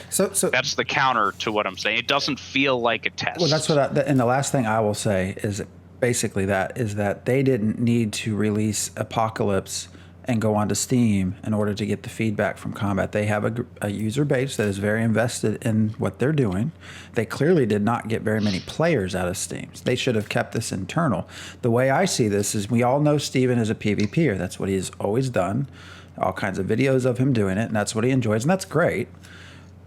that's the counter to what I'm saying. It doesn't feel like a test. Well, that's what. And the last thing I will say is basically that they didn't need to release Apocalypse and go onto Steam in order to get the feedback from combat. They have a user base that is very invested in what they're doing. They clearly did not get very many players out of Steam. They should have kept this internal. The way I see this is we all know Steven is a PvPer. That's what he's always done. All kinds of videos of him doing it, and that's what he enjoys, and that's great.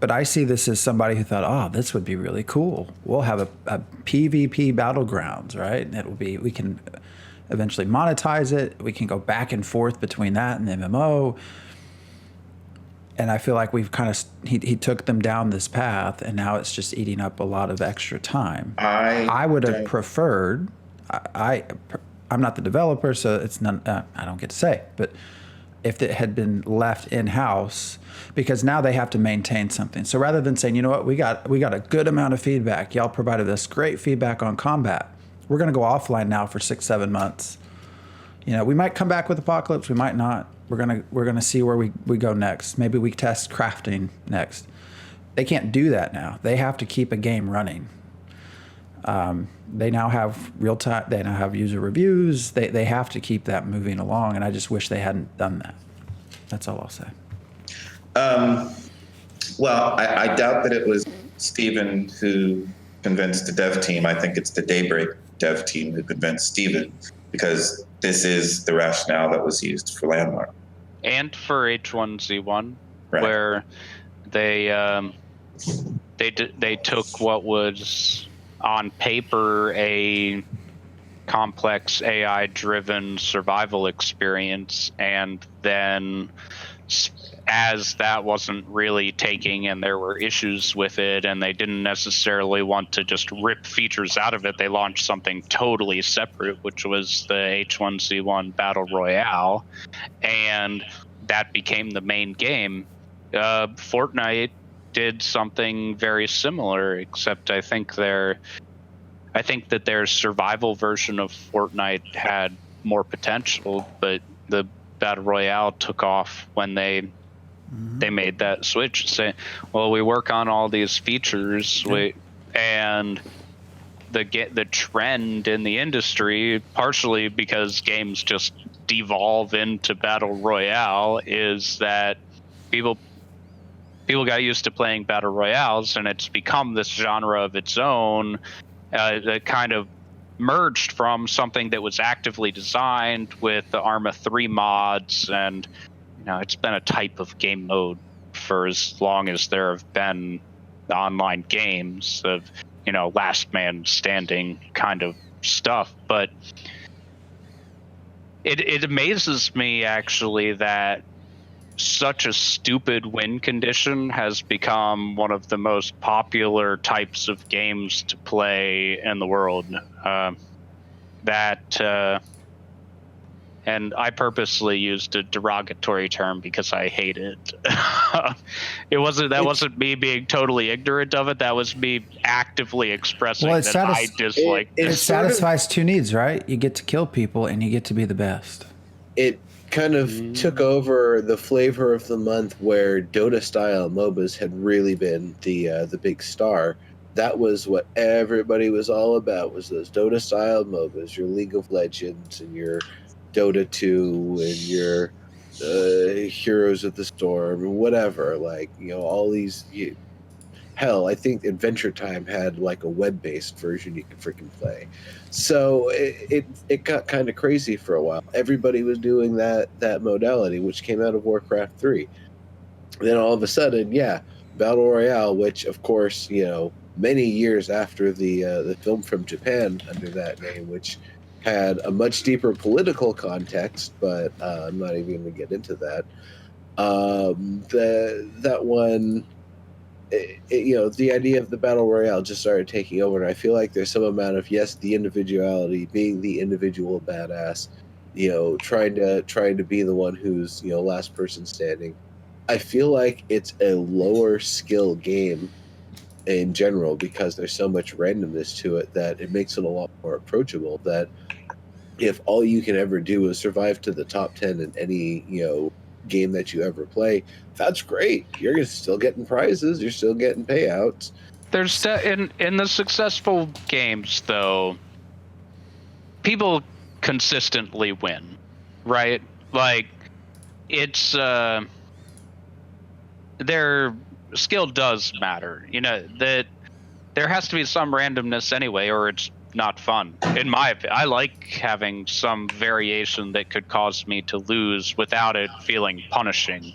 But I see this as somebody who thought, oh, this would be really cool. We'll have a PvP battlegrounds, right? And we can eventually monetize it. We can go back and forth between that and the MMO. And I feel like we've kind of he took them down this path, and now it's just eating up a lot of extra time. I would have preferred. I'm not the developer, so it's none. I don't get to say, but if it had been left in house, because now they have to maintain something. So rather than saying, you know what, we got a good amount of feedback. Y'all provided us great feedback on combat. We're going to go offline now for 6-7 months. You know, we might come back with Apocalypse. We might not. We're gonna see where we go next. Maybe we test crafting next. They can't do that now. They have to keep a game running. They now have real time. They now have user reviews. They have to keep that moving along. And I just wish they hadn't done that. That's all I'll say. Well, I doubt that it was Steven who convinced the dev team. I think it's the Daybreak dev team who convinced Steven, because this is the rationale that was used for Landmark. And for H1Z1, Right. where they took what was on paper a complex AI-driven survival experience, and then as that wasn't really taking and there were issues with it and they didn't necessarily want to just rip features out of it, they launched something totally separate, which was the H1Z1 Battle Royale, and that became the main game. Fortnite did something very similar, except I think that their survival version of Fortnite had more potential, but the Battle Royale took off when they made that switch. Say, well, we work on all these features, and the trend in the industry, partially because games just devolve into Battle Royale, is that people got used to playing Battle Royales, and it's become this genre of its own that kind of merged from something that was actively designed with the Arma 3 mods, and it's been a type of game mode for as long as there have been online games of last man standing kind of stuff. But it amazes me actually that such a stupid win condition has become one of the most popular types of games to play in the world. And I purposely used a derogatory term because I hate it. That wasn't me being totally ignorant of it. That was me actively expressing I dislike it. It satisfies two needs, right? You get to kill people and you get to be the best. It kind of took over the flavor of the month where Dota-style MOBAs had really been the big star. That was what everybody was all about, was those Dota-style MOBAs, your League of Legends and your Dota 2 and your Heroes of the Storm, whatever. All these. Hell, I think Adventure Time had like a web-based version you could freaking play. So it got kind of crazy for a while. Everybody was doing that modality, which came out of Warcraft 3. Then all of a sudden, Battle Royale, which of course, many years after the film from Japan under that name, which had a much deeper political context, but I'm not even going to get into that. That one, the idea of the Battle Royale just started taking over, and I feel like there's some amount of, the individuality, being the individual badass, trying to be the one who's last person standing. I feel like it's a lower skill game in general because there's so much randomness to it that it makes it a lot more approachable. That if all you can ever do is survive to the top 10 in any game that you ever play, that's great. You're still getting prizes. You're still getting payouts. There's in the successful games though, people consistently win, right? Like it's their skill does matter. That there has to be some randomness anyway, or it's not fun. In my opinion, I like having some variation that could cause me to lose without it feeling punishing.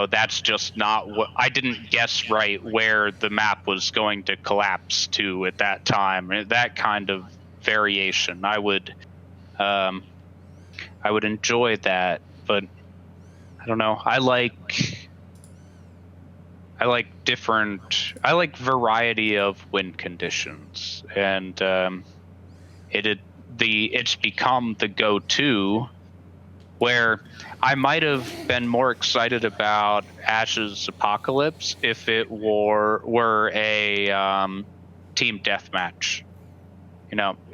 That's just not what I didn't guess right where the map was going to collapse to at that time. That kind of variation, I would enjoy that, but I don't know. I like variety of win conditions, and it's become the go-to, where I might have been more excited about Ash's Apocalypse if it were a team deathmatch.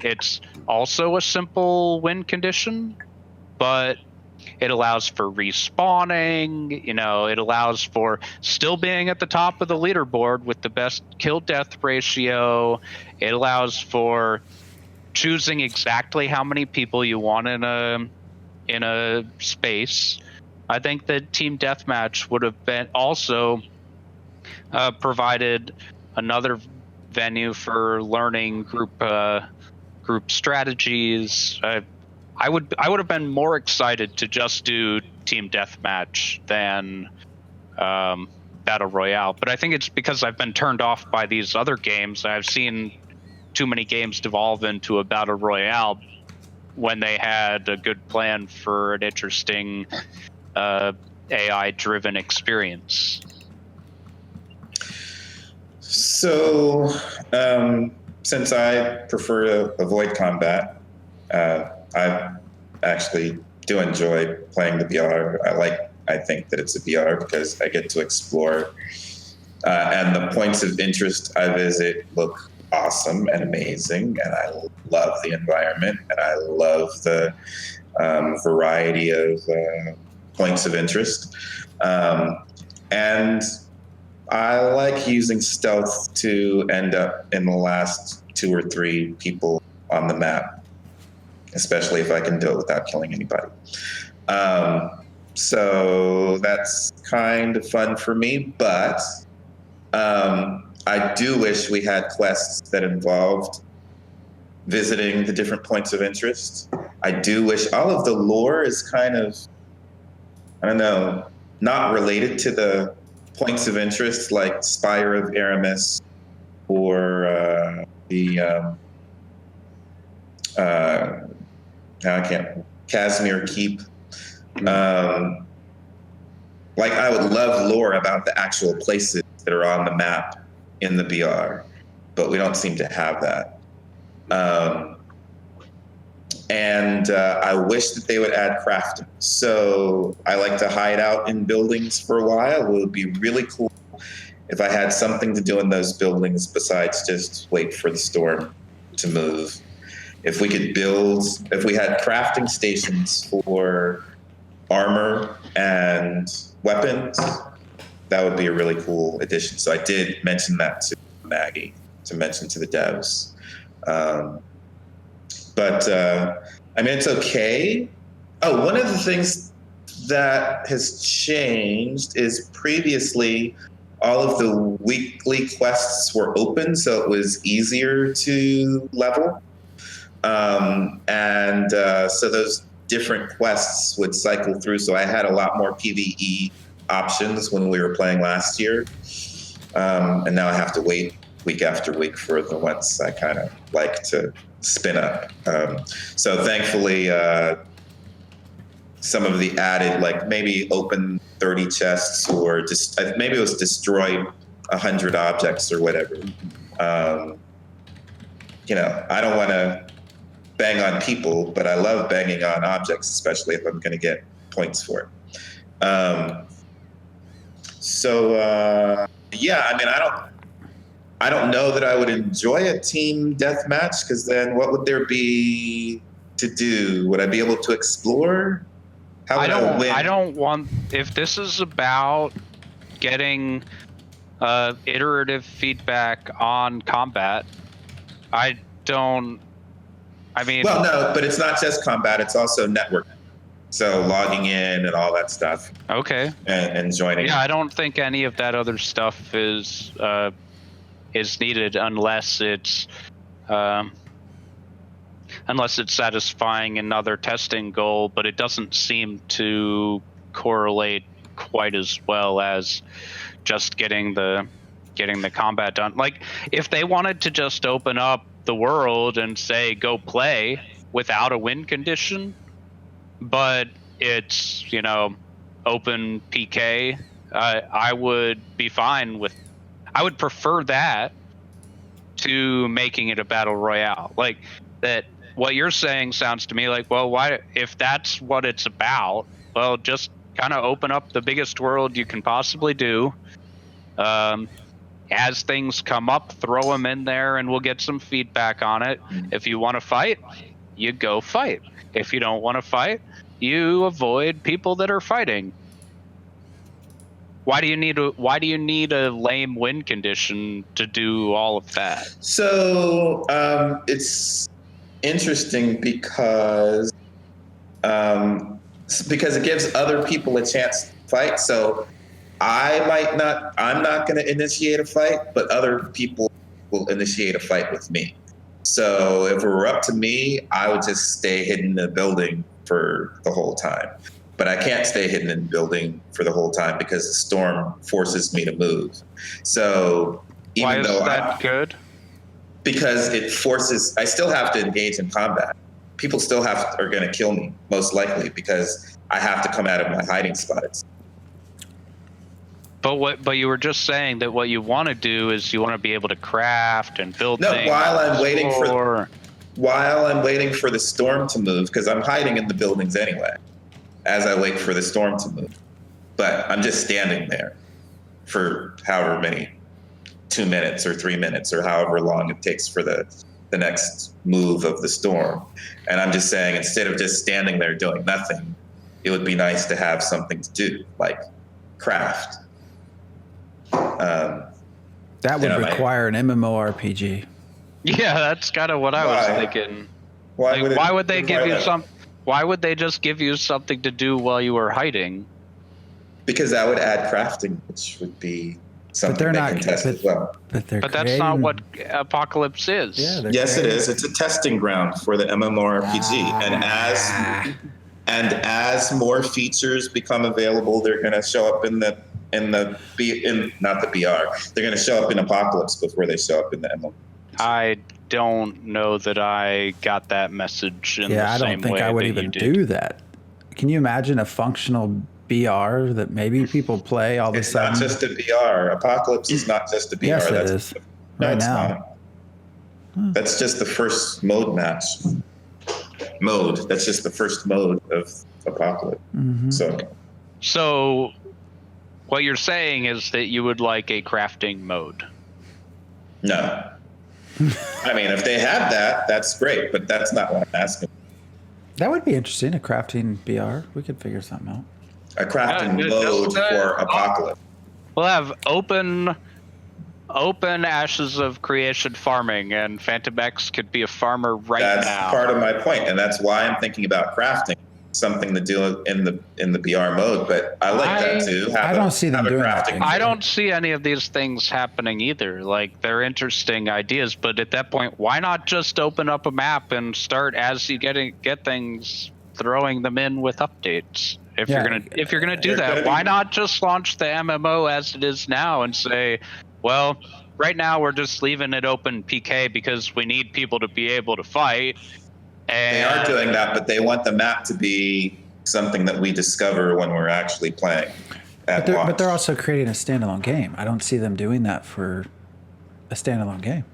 It's also a simple win condition, but it allows for respawning. It allows for still being at the top of the leaderboard with the best kill death ratio. It allows for choosing exactly how many people you want in a space. I think that team deathmatch would have been also provided another venue for learning group strategies. I would have been more excited to just do team deathmatch than battle royale. But I think it's because I've been turned off by these other games. I've seen too many games devolve into a battle royale when they had a good plan for an interesting AI-driven experience. So, since I prefer to avoid combat, I actually do enjoy playing the VR. I think that it's a VR because I get to explore, and the points of interest I visit look awesome and amazing, and I love the environment, and I love the variety of points of interest, and I like using stealth to end up in the last 2 or 3 people on the map, especially if I can do it without killing anybody. So that's kind of fun for me, but I do wish we had quests that involved visiting the different points of interest. I do wish all of the lore is kind of, I don't know, not related to the points of interest like Spire of Aramis or Casimir Keep. Like I would love lore about the actual places that are on the map in the BR, but we don't seem to have that. And I wish that they would add crafting. So I like to hide out in buildings for a while. It would be really cool if I had something to do in those buildings besides just wait for the storm to move. If we had crafting stations for armor and weapons, that would be a really cool addition. So I did mention that to Maggie, to mention to the devs. But I mean, it's okay. Oh, one of the things that has changed is previously all of the weekly quests were open, so it was easier to level. So those different quests would cycle through. So I had a lot more PvE options when we were playing last year. And now I have to wait week after week for the ones I kind of like to spin up. So thankfully, some of the added, like maybe open 30 chests or just maybe it was destroy 100 objects or whatever. I don't want to bang on people, but I love banging on objects, especially if I'm going to get points for it. Yeah, I mean, I don't know that I would enjoy a team deathmatch because then what would there be to do? Would I be able to explore? How would I win? I don't want, if this is about getting iterative feedback on combat, Well, no, but it's not just combat, it's also networking. So logging in and all that stuff. Okay. And joining. Yeah, I don't think any of that other stuff is needed unless it's satisfying another testing goal, but it doesn't seem to correlate quite as well as just getting the combat done. Like if they wanted to just open up the world and say go play without a win condition, but it's open PK, I would be fine with. I would prefer that to making it a battle royale. Like that, what you're saying sounds to me like, well, why, if that's what it's about, well, just kind of open up the biggest world you can possibly do. as things come up, throw them in there and we'll get some feedback on it. If you want to fight, you go fight. If you don't want to fight, you avoid people that are fighting. Why do you need a lame win condition to do all of that? So it's interesting because it gives other people a chance to fight. So I'm not going to initiate a fight, but other people will initiate a fight with me. So if it were up to me, I would just stay hidden in the building for the whole time. But I can't stay hidden in the building for the whole time because the storm forces me to move. So even though that good? Because it forces, I still have to engage in combat. People still are going to kill me, most likely, because I have to come out of my hiding spots. But you were just saying that what you want to do is you want to be able to craft and build things. While I'm waiting for the storm to move, because I'm hiding in the buildings anyway, as I wait for the storm to move. But I'm just standing there for however many, 2 minutes or 3 minutes or however long it takes for the next move of the storm. And I'm just saying, instead of just standing there doing nothing, it would be nice to have something to do, like craft. That would require an MMORPG. Yeah, that's kind of what I was thinking. Why would they give you some? Why would they just give you something to do while you were hiding? Because that would add crafting, which would be something they can test as well. But that's not what Apocalypse is. Yeah, yes, it is. It's a testing ground for the MMORPG, and as more features become available, they're going to show up in not the BR. They're going to show up in Apocalypse before they show up in the MMO. I don't know that I got that message in the same way. Yeah, I don't think I would even do that. Can you imagine a functional BR that maybe people play all of a sudden? It's not just a BR. Apocalypse is not just a BR. Yes, it is. No, right it's now. not. That's just the first mode match. That's just the first mode of Apocalypse. Mm-hmm. So what you're saying is that you would like a crafting mode. No. I mean, if they have that, that's great, but that's not what I'm asking. That would be interesting, a crafting BR. We could figure something out. A crafting mode for Apocalypse. We'll have open Ashes of Creation farming, and Phantom X could be a farmer now. That's part of my point, and that's why I'm thinking about crafting something to do in the BR mode. But I like that too. I don't see them doing that. I don't see any of these things happening either. Like, they're interesting ideas, but at that point, why not just open up a map and start as you get things, throwing them in with updates? If you're gonna do that, why not just launch the MMO as it is now and say, well, right now we're just leaving it open PK because we need people to be able to fight. And they are doing that, but they want the map to be something that we discover when we're actually playing. But they're also creating a standalone game. I don't see them doing that for a standalone game.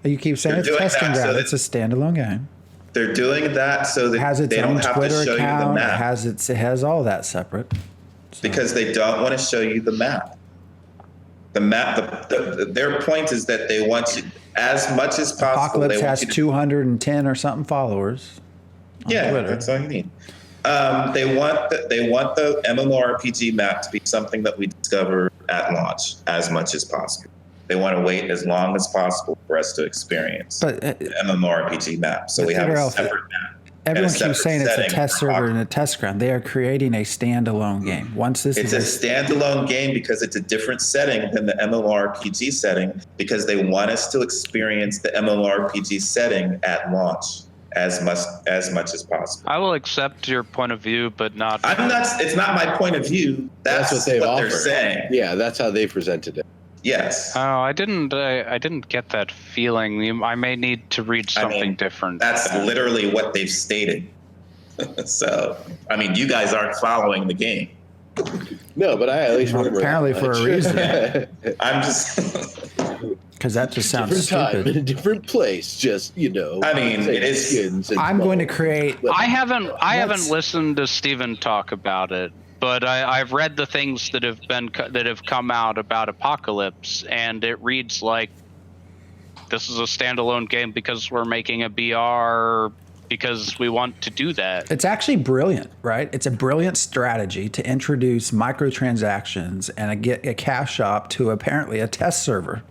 You keep saying it's testing ground. It's a standalone game. They're doing that so that it has its they don't own have Twitter to show account. you the map. It has all that separate. So. Because they don't want to show you the map. The map. Their point is that they want you as much as possible. Apocalypse has 210 or something followers. Yeah, Twitter. that's all you need. They want the MMORPG map to be something that we discover at launch as much as possible. They want to wait as long as possible for us to experience the MMORPG map. So we have a separate map. Everyone keeps saying it's a test server and a test ground. They are creating a standalone game. It's a standalone game because it's a different setting than the MMORPG setting, because they want us to experience the MMORPG setting at launch as much as possible. I will accept your point of view, but not. It's not my point of view. That's what they're saying. Yeah, that's how they presented it. Yes. Oh, I didn't get that feeling. I may need to read something different. That's literally what they've stated. So, I mean, you guys aren't following the game. No, but I at least remember. Apparently for a reason. I'm just because that just sounds different stupid. Time in a different place. Just I mean, it is. I'm going to create. I haven't listened to Steven talk about it. but I've read the things that have come out about Apocalypse, and it reads like this is a standalone game because we're making a BR because we want to do that. It's actually brilliant, right? It's a brilliant strategy to introduce microtransactions and get a cash shop to apparently a test server.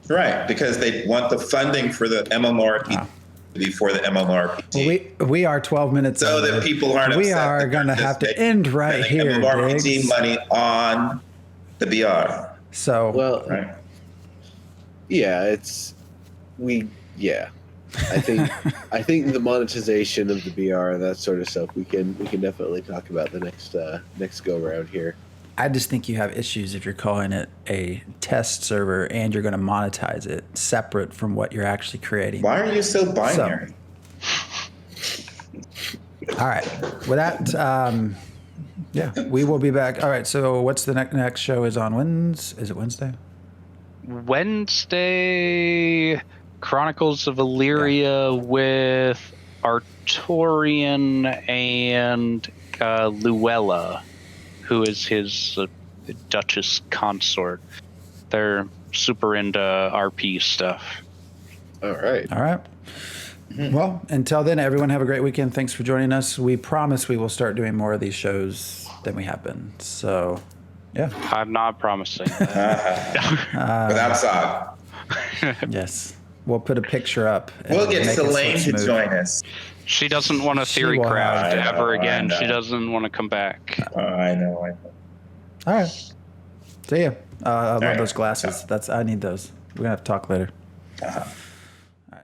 Right, because they want the funding for the MMORPG before the MMORPG. Well, we are 12 minutes so over. that people aren't We upset are going to have to end right here, MMORPG Diggs. money on the BR. So, Well, Right. yeah, I think the monetization of the BR and that sort of stuff we can definitely talk about the next go round here. I just think you have issues if you're calling it a test server and you're going to monetize it separate from what you're actually creating. Why are you so binary? All right. With that, yeah, we will be back. All right. So what's the next show is on Wednesday? Is it Wednesday? Wednesday, Chronicles of Illyria with Artorian and Luella, who is his Duchess consort. They're super into RP stuff. All right. All right. Well, until then, everyone have a great weekend. Thanks for joining us. We promise we will start doing more of these shows than we have been. So, yeah. I'm not promising. Without Saab. Yes. We'll put a picture up. and We'll get make it look Selene to smooth. join us. She doesn't want to She theory will craft have- ever I know, again. I She know. doesn't want to come back. I know. All right. See ya. I love right. those glasses. I need those. We're going to have to talk later. Uh-huh.